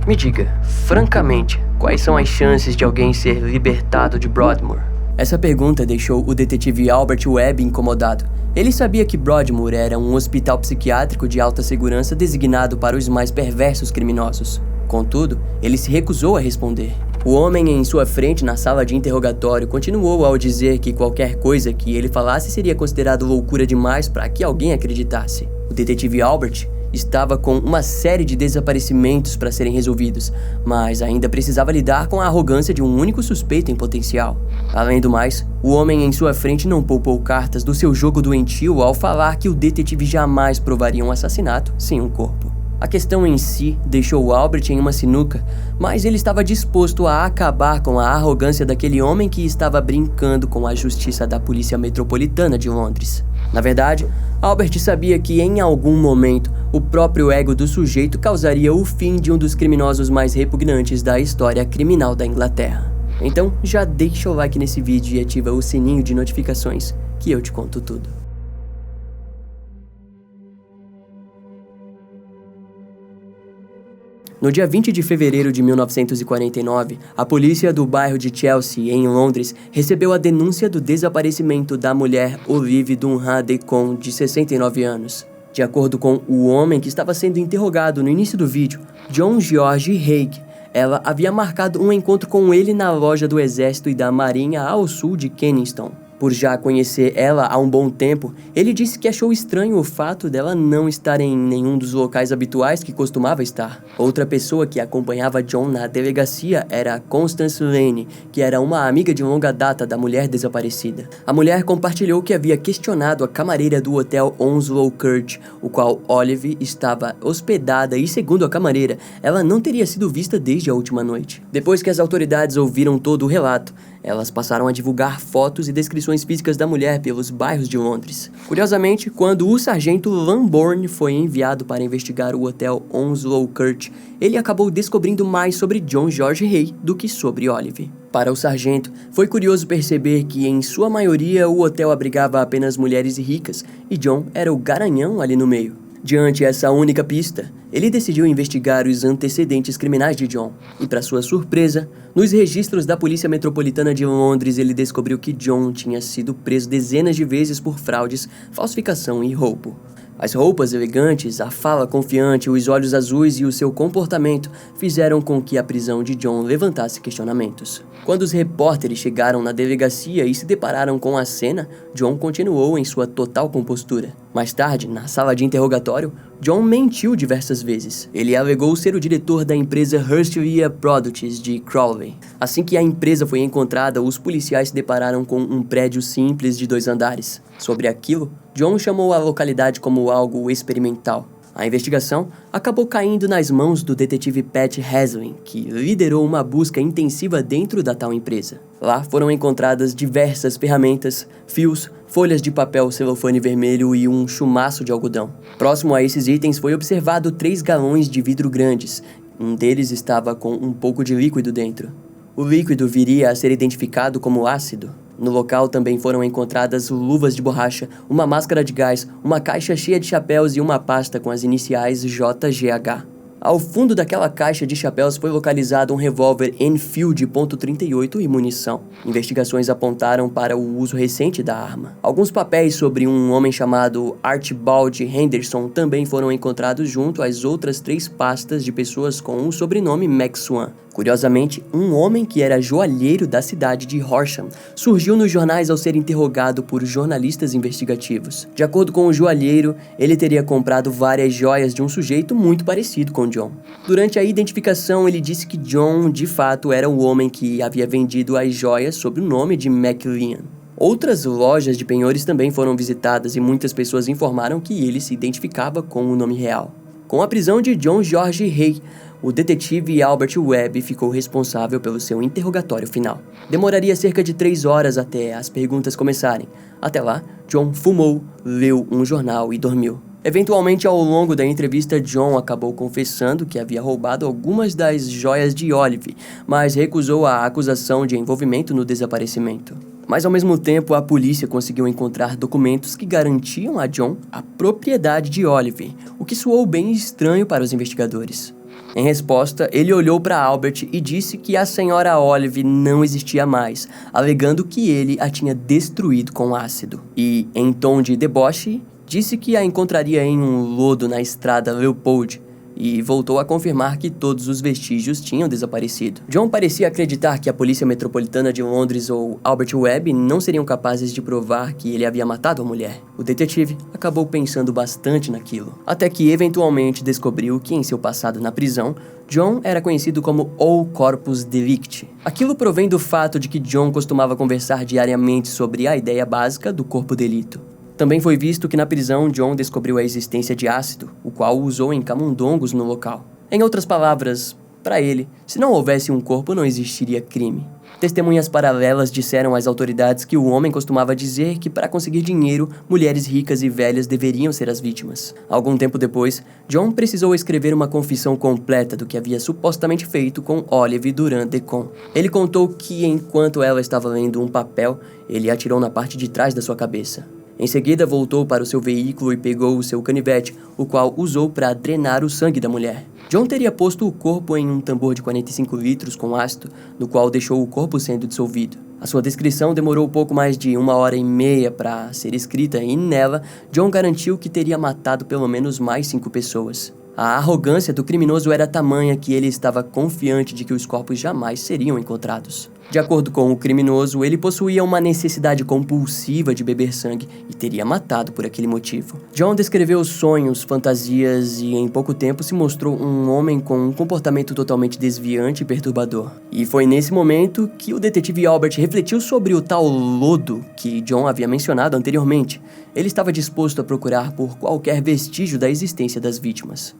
Me diga, francamente, quais são as chances de alguém ser libertado de Broadmoor? Essa pergunta deixou o detetive Albert Webb incomodado. Ele sabia que Broadmoor era um hospital psiquiátrico de alta segurança designado para os mais perversos criminosos. Contudo, ele se recusou a responder. O homem em sua frente na sala de interrogatório continuou ao dizer que qualquer coisa que ele falasse seria considerado loucura demais para que alguém acreditasse. O detetive Albert estava com uma série de desaparecimentos para serem resolvidos, mas ainda precisava lidar com a arrogância de um único suspeito em potencial. Além do mais, o homem em sua frente não poupou cartas do seu jogo doentio ao falar que o detetive jamais provaria um assassinato sem um corpo. A questão em si deixou Albert em uma sinuca, mas ele estava disposto a acabar com a arrogância daquele homem que estava brincando com a justiça da Polícia Metropolitana de Londres. Na verdade, Albert sabia que em algum momento o próprio ego do sujeito causaria o fim de um dos criminosos mais repugnantes da história criminal da Inglaterra. Então já deixa o like nesse vídeo e ativa o sininho de notificações que eu te conto tudo. No dia 20 de fevereiro de 1949, a polícia do bairro de Chelsea, em Londres, recebeu a denúncia do desaparecimento da mulher Olive Dunham Deacon, de 69 anos. De acordo com o homem que estava sendo interrogado no início do vídeo, John George Haig, ela havia marcado um encontro com ele na loja do Exército e da Marinha ao sul de Kensington. Por já conhecer ela há um bom tempo, ele disse que achou estranho o fato dela não estar em nenhum dos locais habituais que costumava estar. Outra pessoa que acompanhava John na delegacia era Constance Lane, que era uma amiga de longa data da mulher desaparecida. A mulher compartilhou que havia questionado a camareira do hotel Onslow Court, o qual Olive estava hospedada e, segundo a camareira, ela não teria sido vista desde a última noite. Depois que as autoridades ouviram todo o relato, elas passaram a divulgar fotos e descrições físicas da mulher pelos bairros de Londres. Curiosamente, quando o sargento Lambourne foi enviado para investigar o hotel Onslow Court, ele acabou descobrindo mais sobre John George Haig do que sobre Olive. Para o sargento, foi curioso perceber que, em sua maioria, o hotel abrigava apenas mulheres ricas e John era o garanhão ali no meio. Diante essa única pista, ele decidiu investigar os antecedentes criminais de John. E, para sua surpresa, nos registros da Polícia Metropolitana de Londres, ele descobriu que John tinha sido preso dezenas de vezes por fraudes, falsificação e roubo. As roupas elegantes, a fala confiante, os olhos azuis e o seu comportamento fizeram com que a prisão de John levantasse questionamentos. Quando os repórteres chegaram na delegacia e se depararam com a cena, John continuou em sua total compostura. Mais tarde, na sala de interrogatório, John mentiu diversas vezes. Ele alegou ser o diretor da empresa Hurstlia Products de Crawley. Assim que a empresa foi encontrada, os policiais se depararam com um prédio simples de 2 andares. Sobre aquilo, John chamou a localidade como algo experimental. A investigação acabou caindo nas mãos do detetive Pat Haslin, que liderou uma busca intensiva dentro da tal empresa. Lá foram encontradas diversas ferramentas, fios, folhas de papel celofane vermelho e um chumaço de algodão. Próximo a esses itens foi observado 3 galões de vidro grandes. Um deles estava com um pouco de líquido dentro. O líquido viria a ser identificado como ácido. No local também foram encontradas luvas de borracha, uma máscara de gás, uma caixa cheia de chapéus e uma pasta com as iniciais JGH. Ao fundo daquela caixa de chapéus foi localizado um revólver Enfield .38 e munição. Investigações apontaram para o uso recente da arma. Alguns papéis sobre um homem chamado Archibald Henderson também foram encontrados junto às outras 3 pastas de pessoas com o sobrenome McSwan. Curiosamente, um homem que era joalheiro da cidade de Horsham surgiu nos jornais ao ser interrogado por jornalistas investigativos. De acordo com o joalheiro, ele teria comprado várias joias de um sujeito muito parecido com John. Durante a identificação, ele disse que John, de fato, era o homem que havia vendido as joias sob o nome de McLean. Outras lojas de penhores também foram visitadas e muitas pessoas informaram que ele se identificava com o nome real. Com a prisão de John George Haig, o detetive Albert Webb ficou responsável pelo seu interrogatório final. Demoraria cerca de 3 horas até as perguntas começarem. Até lá, John fumou, leu um jornal e dormiu. Eventualmente, ao longo da entrevista, John acabou confessando que havia roubado algumas das joias de Olive, mas recusou a acusação de envolvimento no desaparecimento. Mas, ao mesmo tempo, a polícia conseguiu encontrar documentos que garantiam a John a propriedade de Olive, o que soou bem estranho para os investigadores. Em resposta, ele olhou para Albert e disse que a senhora Olive não existia mais, alegando que ele a tinha destruído com ácido. E, em tom de deboche, disse que a encontraria em um lodo na estrada Leopold, e voltou a confirmar que todos os vestígios tinham desaparecido. John parecia acreditar que a Polícia Metropolitana de Londres ou Albert Webb não seriam capazes de provar que ele havia matado a mulher. O detetive acabou pensando bastante naquilo, até que eventualmente descobriu que em seu passado na prisão, John era conhecido como o Corpus Delicti. Aquilo provém do fato de que John costumava conversar diariamente sobre a ideia básica do corpo delito. Também foi visto que na prisão John descobriu a existência de ácido, o qual usou em camundongos no local. Em outras palavras, para ele, se não houvesse um corpo não existiria crime. Testemunhas paralelas disseram às autoridades que o homem costumava dizer que para conseguir dinheiro, mulheres ricas e velhas deveriam ser as vítimas. Algum tempo depois, John precisou escrever uma confissão completa do que havia supostamente feito com Olive durante Decon. Ele contou que enquanto ela estava lendo um papel, ele atirou na parte de trás da sua cabeça. Em seguida, voltou para o seu veículo e pegou o seu canivete, o qual usou para drenar o sangue da mulher. John teria posto o corpo em um tambor de 45 litros com ácido, no qual deixou o corpo sendo dissolvido. A sua descrição demorou pouco mais de 1h30 para ser escrita e nela, John garantiu que teria matado pelo menos mais 5 pessoas. A arrogância do criminoso era tamanha que ele estava confiante de que os corpos jamais seriam encontrados. De acordo com o criminoso, ele possuía uma necessidade compulsiva de beber sangue e teria matado por aquele motivo. John descreveu sonhos, fantasias e em pouco tempo se mostrou um homem com um comportamento totalmente desviante e perturbador. E foi nesse momento que o detetive Albert refletiu sobre o tal lodo que John havia mencionado anteriormente. Ele estava disposto a procurar por qualquer vestígio da existência das vítimas.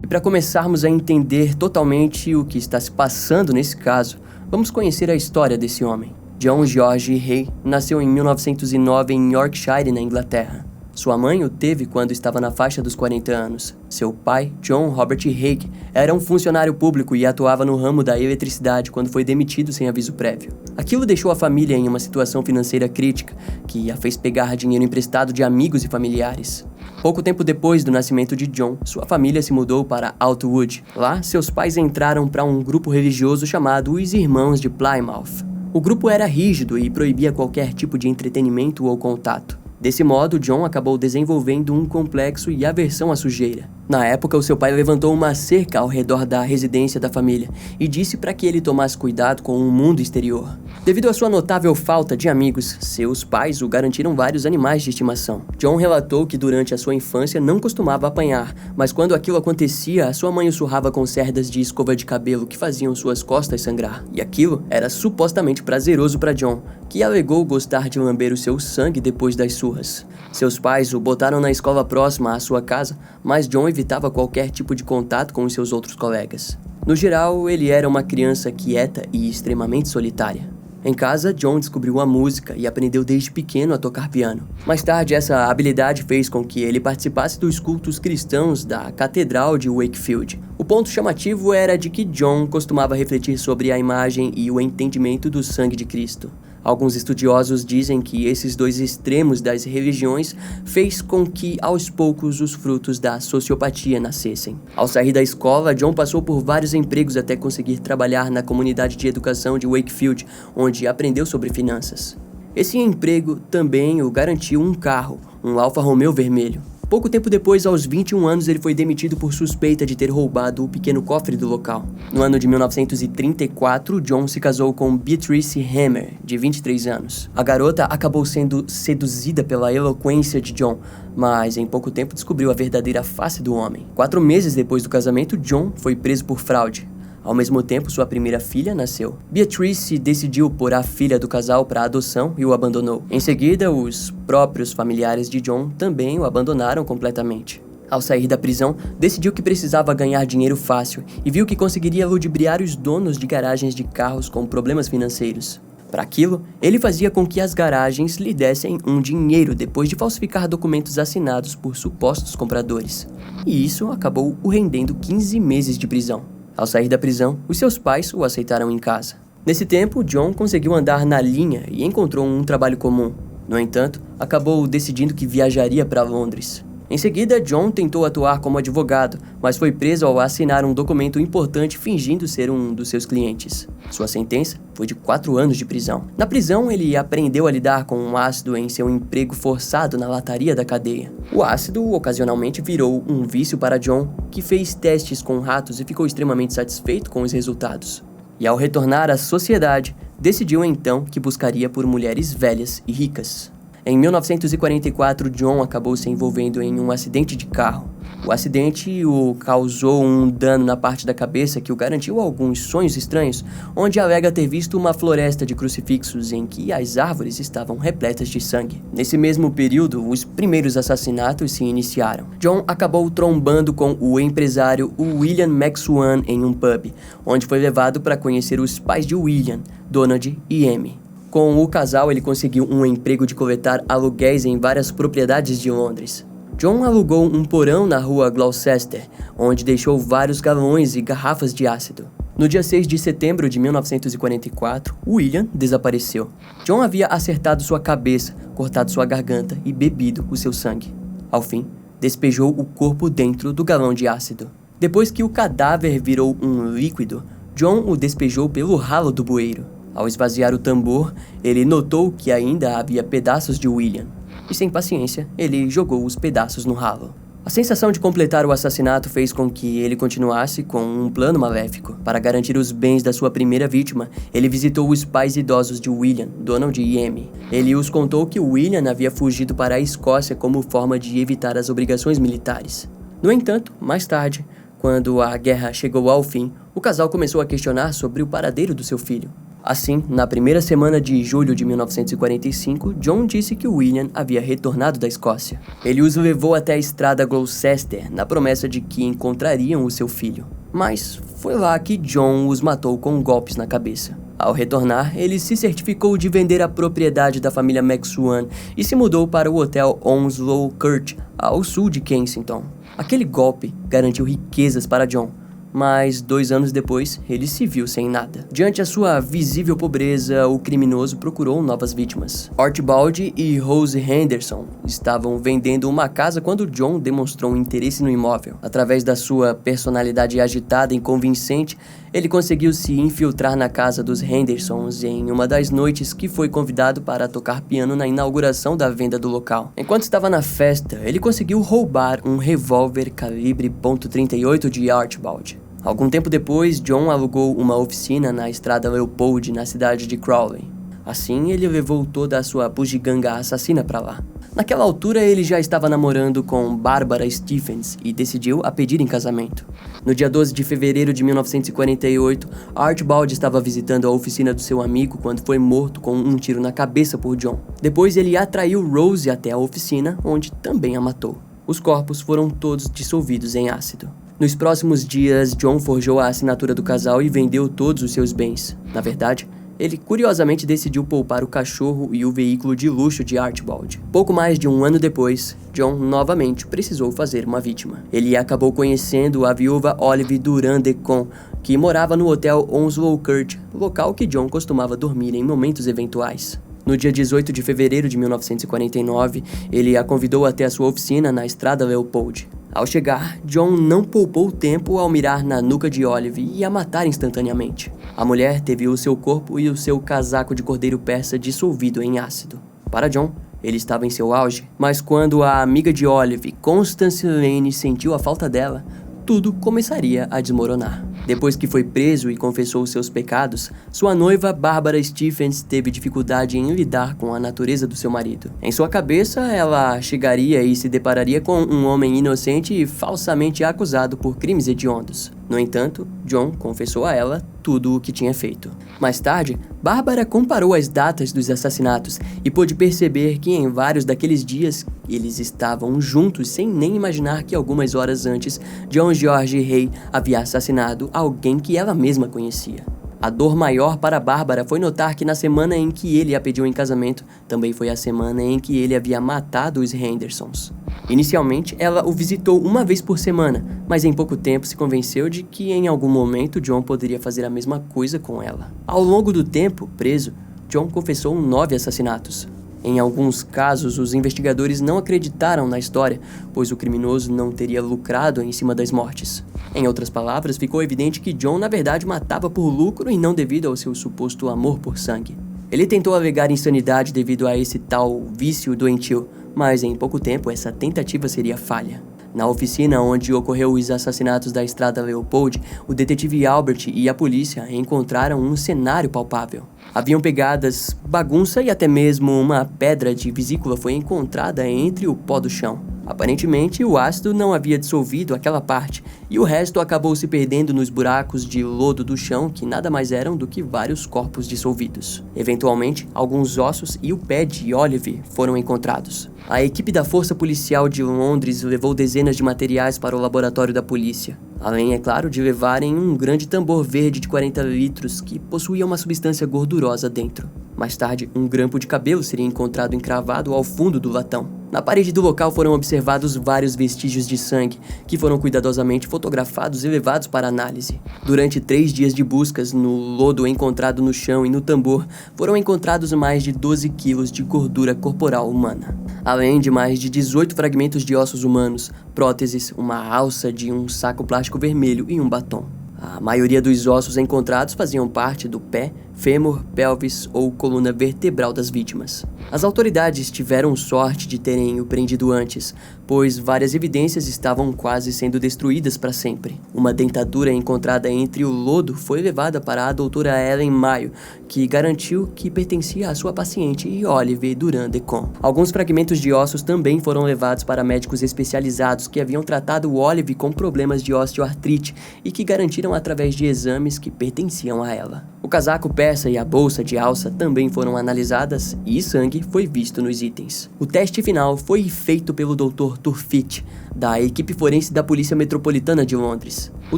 E para começarmos a entender totalmente o que está se passando nesse caso, vamos conhecer a história desse homem. John George Hay nasceu em 1909 em Yorkshire, na Inglaterra. Sua mãe o teve quando estava na faixa dos 40 anos. Seu pai, John Robert Haig, era um funcionário público e atuava no ramo da eletricidade quando foi demitido sem aviso prévio. Aquilo deixou a família em uma situação financeira crítica, que a fez pegar dinheiro emprestado de amigos e familiares. Pouco tempo depois do nascimento de John, sua família se mudou para Outwood. Lá, seus pais entraram para um grupo religioso chamado os Irmãos de Plymouth. O grupo era rígido e proibia qualquer tipo de entretenimento ou contato. Desse modo, John acabou desenvolvendo um complexo e aversão à sujeira. Na época, o seu pai levantou uma cerca ao redor da residência da família e disse para que ele tomasse cuidado com o mundo exterior. Devido à sua notável falta de amigos, seus pais o garantiram vários animais de estimação. John relatou que durante a sua infância não costumava apanhar, mas quando aquilo acontecia, a sua mãe o surrava com cerdas de escova de cabelo que faziam suas costas sangrar. E aquilo era supostamente prazeroso para John, que alegou gostar de lamber o seu sangue depois das surras. Seus pais o botaram na escola próxima à sua casa, mas John evitava qualquer tipo de contato com os seus outros colegas. No geral, ele era uma criança quieta e extremamente solitária. Em casa, John descobriu a música e aprendeu desde pequeno a tocar piano. Mais tarde, essa habilidade fez com que ele participasse dos cultos cristãos da Catedral de Wakefield. O ponto chamativo era de que John costumava refletir sobre a imagem e o entendimento do sangue de Cristo. Alguns estudiosos dizem que esses dois extremos das religiões fez com que, aos poucos, os frutos da sociopatia nascessem. Ao sair da escola, John passou por vários empregos até conseguir trabalhar na comunidade de educação de Wakefield, onde aprendeu sobre finanças. Esse emprego também o garantiu um carro, um Alfa Romeo vermelho. Pouco tempo depois, aos 21 anos, ele foi demitido por suspeita de ter roubado o pequeno cofre do local. No ano de 1934, John se casou com Beatrice Hammer, de 23 anos. A garota acabou sendo seduzida pela eloquência de John, mas em pouco tempo descobriu a verdadeira face do homem. 4 meses depois do casamento, John foi preso por fraude. Ao mesmo tempo, sua primeira filha nasceu. Beatrice decidiu pôr a filha do casal para adoção e o abandonou. Em seguida, os próprios familiares de John também o abandonaram completamente. Ao sair da prisão, decidiu que precisava ganhar dinheiro fácil e viu que conseguiria ludibriar os donos de garagens de carros com problemas financeiros. Para aquilo, ele fazia com que as garagens lhe dessem um dinheiro depois de falsificar documentos assinados por supostos compradores. E isso acabou o rendendo 15 meses de prisão. Ao sair da prisão, os seus pais o aceitaram em casa. Nesse tempo, John conseguiu andar na linha e encontrou um trabalho comum. No entanto, acabou decidindo que viajaria para Londres. Em seguida, John tentou atuar como advogado, mas foi preso ao assinar um documento importante fingindo ser um dos seus clientes. Sua sentença foi de 4 anos de prisão. Na prisão, ele aprendeu a lidar com um ácido em seu emprego forçado na lataria da cadeia. O ácido ocasionalmente virou um vício para John, que fez testes com ratos e ficou extremamente satisfeito com os resultados. E ao retornar à sociedade, decidiu então que buscaria por mulheres velhas e ricas. Em 1944, John acabou se envolvendo em um acidente de carro. O acidente o causou um dano na parte da cabeça que o garantiu alguns sonhos estranhos, onde alega ter visto uma floresta de crucifixos em que as árvores estavam repletas de sangue. Nesse mesmo período, os primeiros assassinatos se iniciaram. John acabou trombando com o empresário William McSwan em um pub, onde foi levado para conhecer os pais de William, Donald e Amy. Com o casal, ele conseguiu um emprego de coletar aluguéis em várias propriedades de Londres. John alugou um porão na rua Gloucester, onde deixou vários galões e garrafas de ácido. No dia 6 de setembro de 1944, William desapareceu. John havia acertado sua cabeça, cortado sua garganta e bebido o seu sangue. Ao fim, despejou o corpo dentro do galão de ácido. Depois que o cadáver virou um líquido, John o despejou pelo ralo do bueiro. Ao esvaziar o tambor, ele notou que ainda havia pedaços de William, e sem paciência, ele jogou os pedaços no ralo. A sensação de completar o assassinato fez com que ele continuasse com um plano maléfico. Para garantir os bens da sua primeira vítima, ele visitou os pais idosos de William, Donald e Amy. Ele os contou que William havia fugido para a Escócia como forma de evitar as obrigações militares. No entanto, mais tarde, quando a guerra chegou ao fim, o casal começou a questionar sobre o paradeiro do seu filho. Assim, na primeira semana de julho de 1945, John disse que William havia retornado da Escócia. Ele os levou até a estrada Gloucester, na promessa de que encontrariam o seu filho. Mas foi lá que John os matou com golpes na cabeça. Ao retornar, ele se certificou de vender a propriedade da família McSwan e se mudou para o hotel Onslow Court, ao sul de Kensington. Aquele golpe garantiu riquezas para John, mas 2 anos depois, ele se viu sem nada. Diante a sua visível pobreza, o criminoso procurou novas vítimas. Archibald e Rose Henderson estavam vendendo uma casa quando John demonstrou um interesse no imóvel. Através da sua personalidade agitada e convincente, ele conseguiu se infiltrar na casa dos Hendersons em uma das noites que foi convidado para tocar piano na inauguração da venda do local. Enquanto estava na festa, ele conseguiu roubar um revólver calibre .38 de Archibald. Algum tempo depois, John alugou uma oficina na estrada Leopold, na cidade de Crawley. Assim, ele levou toda a sua bugiganga assassina para lá. Naquela altura, ele já estava namorando com Barbara Stephens e decidiu a pedir em casamento. No dia 12 de fevereiro de 1948, Archibald estava visitando a oficina do seu amigo quando foi morto com um tiro na cabeça por John. Depois, ele atraiu Rose até a oficina, onde também a matou. Os corpos foram todos dissolvidos em ácido. Nos próximos dias, John forjou a assinatura do casal e vendeu todos os seus bens. Na verdade, ele curiosamente decidiu poupar o cachorro e o veículo de luxo de Archibald. Pouco mais de 1 ano depois, John novamente precisou fazer uma vítima. Ele acabou conhecendo a viúva Olive Durand-Decon, que morava no hotel Onslow Court, local que John costumava dormir em momentos eventuais. No dia 18 de fevereiro de 1949, ele a convidou até a sua oficina na estrada Leopold. Ao chegar, John não poupou tempo ao mirar na nuca de Olive e a matar instantaneamente. A mulher teve o seu corpo e o seu casaco de cordeiro persa dissolvido em ácido. Para John, ele estava em seu auge, mas quando a amiga de Olive, Constance Lane, sentiu a falta dela, tudo começaria a desmoronar. Depois que foi preso e confessou seus pecados, sua noiva Barbara Stephens teve dificuldade em lidar com a natureza do seu marido. Em sua cabeça, ela chegaria e se depararia com um homem inocente e falsamente acusado por crimes hediondos. No entanto, John confessou a ela tudo o que tinha feito. Mais tarde, Bárbara comparou as datas dos assassinatos e pôde perceber que em vários daqueles dias eles estavam juntos sem nem imaginar que algumas horas antes, John George Hay havia assassinado alguém que ela mesma conhecia. A dor maior para Bárbara foi notar que na semana em que ele a pediu em casamento, também foi a semana em que ele havia matado os Hendersons. Inicialmente, ela o visitou uma vez por semana, mas em pouco tempo se convenceu de que em algum momento John poderia fazer a mesma coisa com ela. Ao longo do tempo, preso, John confessou 9 assassinatos. Em alguns casos, os investigadores não acreditaram na história, pois o criminoso não teria lucrado em cima das mortes. Em outras palavras, ficou evidente que John na verdade matava por lucro e não devido ao seu suposto amor por sangue. Ele tentou alegar insanidade devido a esse tal vício doentio, mas em pouco tempo essa tentativa seria falha. Na oficina onde ocorreu os assassinatos da Estrada Leopold, o detetive Albert e a polícia encontraram um cenário palpável. Haviam pegadas, bagunça e até mesmo uma pedra de vesícula foi encontrada entre o pó do chão. Aparentemente, o ácido não havia dissolvido aquela parte, e o resto acabou se perdendo nos buracos de lodo do chão que nada mais eram do que vários corpos dissolvidos. Eventualmente, alguns ossos e o pé de Olive foram encontrados. A equipe da Força Policial de Londres levou dezenas de materiais para o laboratório da polícia. Além, é claro, de levarem um grande tambor verde de 40 litros que possuía uma substância gordurosa dentro. Mais tarde, um grampo de cabelo seria encontrado encravado ao fundo do latão. Na parede do local foram observados vários vestígios de sangue, que foram cuidadosamente fotografados e levados para análise. Durante 3 dias de buscas, no lodo encontrado no chão e no tambor, foram encontrados mais de 12 quilos de gordura corporal humana, além de mais de 18 fragmentos de ossos humanos, próteses, uma alça de um saco plástico vermelho e um batom. A maioria dos ossos encontrados faziam parte do pé, fêmur, pelvis ou coluna vertebral das vítimas. As autoridades tiveram sorte de terem o prendido antes, pois várias evidências estavam quase sendo destruídas para sempre. Uma dentadura encontrada entre o lodo foi levada para a doutora Ellen Mayo, que garantiu que pertencia à sua paciente Olive Durand-Decon. Alguns fragmentos de ossos também foram levados para médicos especializados que haviam tratado Olive com problemas de osteoartrite e que garantiram através de exames que pertenciam a ela. O casaco persa e a bolsa de alça também foram analisadas e sangue foi visto nos itens. O teste final foi feito pelo Dr. Turfitt, da equipe forense da Polícia Metropolitana de Londres. O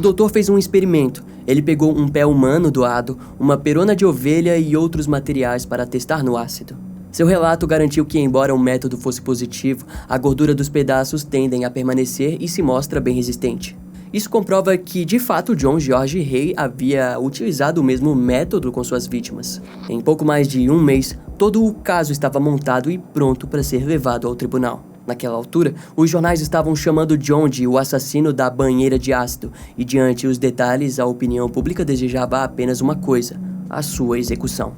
doutor fez um experimento. Ele pegou um pé humano doado, uma perona de ovelha e outros materiais para testar no ácido. Seu relato garantiu que, embora o método fosse positivo, a gordura dos pedaços tendem a permanecer e se mostra bem resistente. Isso comprova que, de fato, John George Hay havia utilizado o mesmo método com suas vítimas. Em pouco mais de um mês, todo o caso estava montado e pronto para ser levado ao tribunal. Naquela altura, os jornais estavam chamando John de o assassino da banheira de ácido, e diante os detalhes, a opinião pública desejava apenas uma coisa: a sua execução.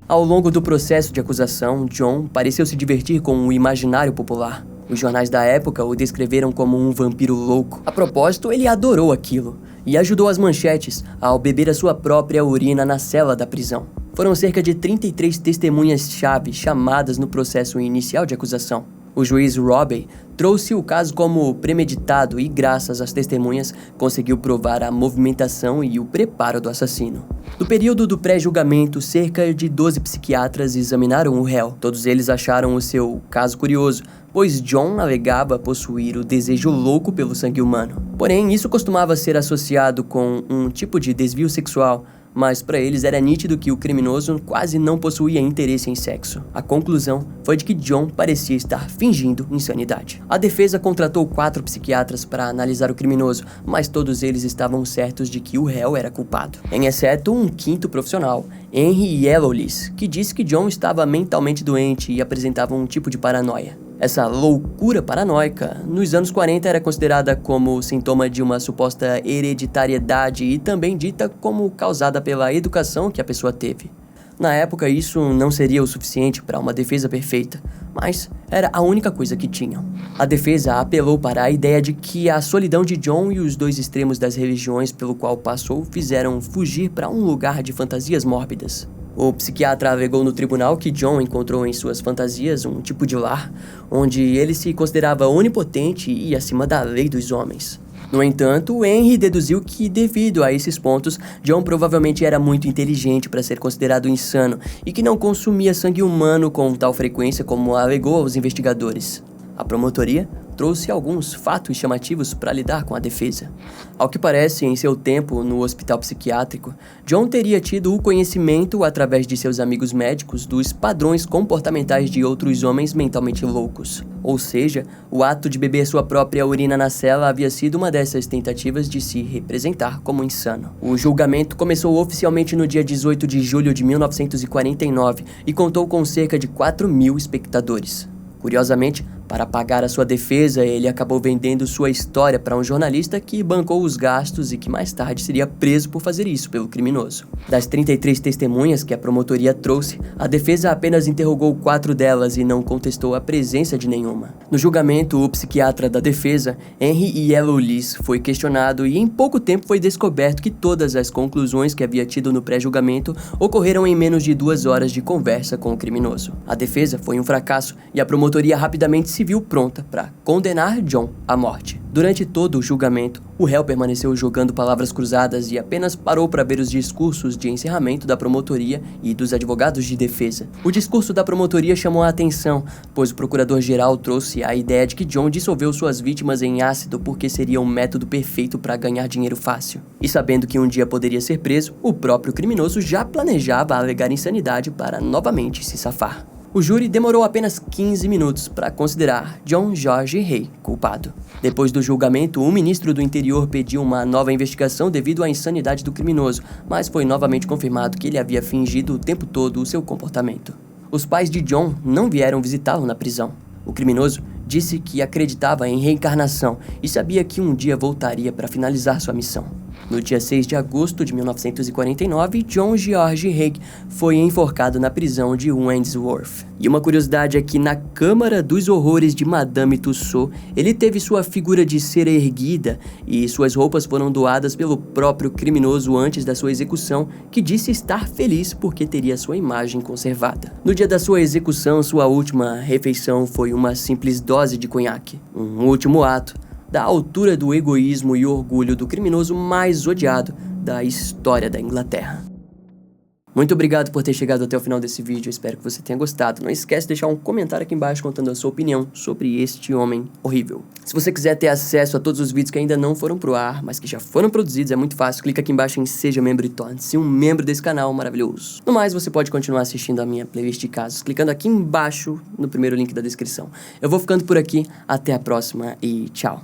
Ao longo do processo de acusação, John pareceu se divertir com o imaginário popular. Os jornais da época o descreveram como um vampiro louco. A propósito, ele adorou aquilo e ajudou as manchetes ao beber a sua própria urina na cela da prisão. Foram cerca de 33 testemunhas-chave chamadas no processo inicial de acusação. O juiz Robbie trouxe o caso como premeditado e, graças às testemunhas, conseguiu provar a movimentação e o preparo do assassino. No período do pré-julgamento, cerca de 12 psiquiatras examinaram o réu. Todos eles acharam o seu caso curioso, pois John alegava possuir o desejo louco pelo sangue humano. Porém, isso costumava ser associado com um tipo de desvio sexual, mas para eles era nítido que o criminoso quase não possuía interesse em sexo. A conclusão foi de que John parecia estar fingindo insanidade. A defesa contratou 4 psiquiatras para analisar o criminoso, mas todos eles estavam certos de que o réu era culpado, em exceto um 5º profissional, Henry Yellowlis, que disse que John estava mentalmente doente e apresentava um tipo de paranoia. Essa loucura paranoica, nos anos 40, era considerada como sintoma de uma suposta hereditariedade e também dita como causada pela educação que a pessoa teve. Na época, isso não seria o suficiente para uma defesa perfeita, mas era a única coisa que tinham. A defesa apelou para a ideia de que a solidão de John e os 2 extremos das religiões pelo qual passou fizeram fugir para um lugar de fantasias mórbidas. O psiquiatra alegou no tribunal que John encontrou em suas fantasias um tipo de lar, onde ele se considerava onipotente e acima da lei dos homens. No entanto, Henry deduziu que, devido a esses pontos, John provavelmente era muito inteligente para ser considerado insano e que não consumia sangue humano com tal frequência como alegou aos investigadores. A promotoria trouxe alguns fatos chamativos para lidar com a defesa. Ao que parece, em seu tempo no hospital psiquiátrico, John teria tido o conhecimento, através de seus amigos médicos, dos padrões comportamentais de outros homens mentalmente loucos. Ou seja, o ato de beber sua própria urina na cela havia sido uma dessas tentativas de se representar como insano. O julgamento começou oficialmente no dia 18 de julho de 1949 e contou com cerca de 4.000 espectadores. Curiosamente, para pagar a sua defesa, ele acabou vendendo sua história para um jornalista que bancou os gastos e que mais tarde seria preso por fazer isso pelo criminoso. Das 33 testemunhas que a promotoria trouxe, a defesa apenas interrogou 4 delas e não contestou a presença de nenhuma. No julgamento, o psiquiatra da defesa, Henry Yellow Liss, foi questionado e em pouco tempo foi descoberto que todas as conclusões que havia tido no pré-julgamento ocorreram em menos de 2 horas de conversa com o criminoso. A defesa foi um fracasso e a promotoria rapidamente se viu pronta para condenar John à morte. Durante todo o julgamento, o réu permaneceu jogando palavras cruzadas e apenas parou para ver os discursos de encerramento da promotoria e dos advogados de defesa. O discurso da promotoria chamou a atenção, pois o procurador-geral trouxe a ideia de que John dissolveu suas vítimas em ácido porque seria um método perfeito para ganhar dinheiro fácil. E sabendo que um dia poderia ser preso, o próprio criminoso já planejava alegar insanidade para novamente se safar. O júri demorou apenas 15 minutos para considerar John George Hay culpado. Depois do julgamento, o ministro do Interior pediu uma nova investigação devido à insanidade do criminoso, mas foi novamente confirmado que ele havia fingido o tempo todo o seu comportamento. Os pais de John não vieram visitá-lo na prisão. O criminoso disse que acreditava em reencarnação e sabia que um dia voltaria para finalizar sua missão. No dia 6 de agosto de 1949, John George Hay foi enforcado na prisão de Wandsworth. E uma curiosidade é que na Câmara dos Horrores de Madame Tussauds, ele teve sua figura de cera erguida e suas roupas foram doadas pelo próprio criminoso antes da sua execução, que disse estar feliz porque teria sua imagem conservada. No dia da sua execução, sua última refeição foi uma simples dose de conhaque, um último ato da altura do egoísmo e orgulho do criminoso mais odiado da história da Inglaterra. Muito obrigado por ter chegado até o final desse vídeo, eu espero que você tenha gostado. Não esquece de deixar um comentário aqui embaixo contando a sua opinião sobre este homem horrível. Se você quiser ter acesso a todos os vídeos que ainda não foram pro ar, mas que já foram produzidos, é muito fácil. Clica aqui embaixo em Seja Membro e torne-se um membro desse canal maravilhoso. No mais, você pode continuar assistindo a minha playlist de casos, clicando aqui embaixo no primeiro link da descrição. Eu vou ficando por aqui, até a próxima e tchau.